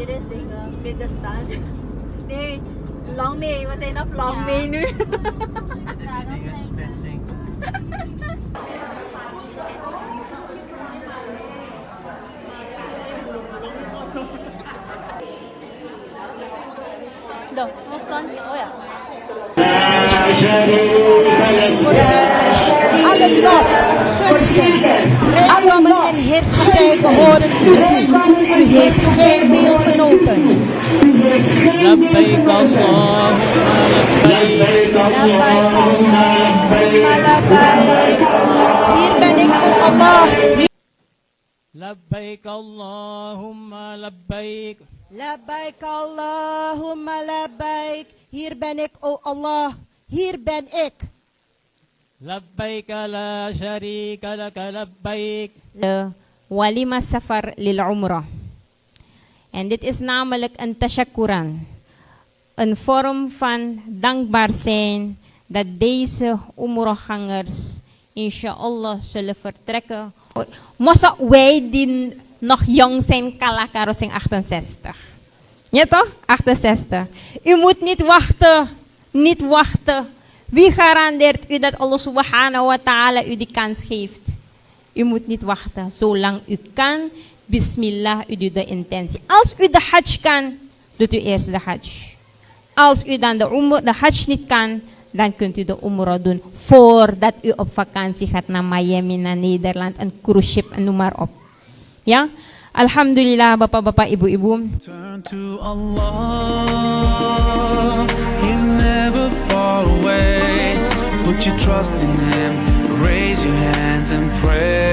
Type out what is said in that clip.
Hier is tegen middenstand. Nee, lang mee. We zijn op lang mee nu. Go, mijn frontje. Oh ja. Voorzitter, alle lof, gunsten, rijkdommen en heerschappij behoren u toe. U heeft geen deelgenoten. Labbaik Allahumma labbaik. Labbaik Allahumma labbaik. Hier ben ik, o Allah. Labbaik Allahumma labbaik. Labbaik Allahumma labbaik. Hier ben ik, o Allah. Hier ben ik. Labbaik la sharika laka labbaik. Walima safar lil umrah. En dit is namelijk een tasyakuran. Een vorm van dankbaar zijn dat deze umrahgangers inshallah zullen vertrekken. Mossa wij die nog jong zijn, kalakaro zijn 68. Ja toch? 68. U moet niet wachten. Niet wachten. Wie garandeert u dat Allah subhanahu wa ta'ala u die kans geeft? U moet niet wachten. Zolang u kan, bismillah, u doet de intentie. Als u de hajj kan, doet u eerst de hajj. Als u dan de hajj niet kan, dan kunt u de umrah doen. Voordat u op vakantie gaat naar Miami, naar Nederland, een cruise ship en noem maar op. Ja? Alhamdulillah, bapak-bapak, ibu-ibu. Turn to Allah, He's never far away. Put your trust in Him, raise your hands and pray.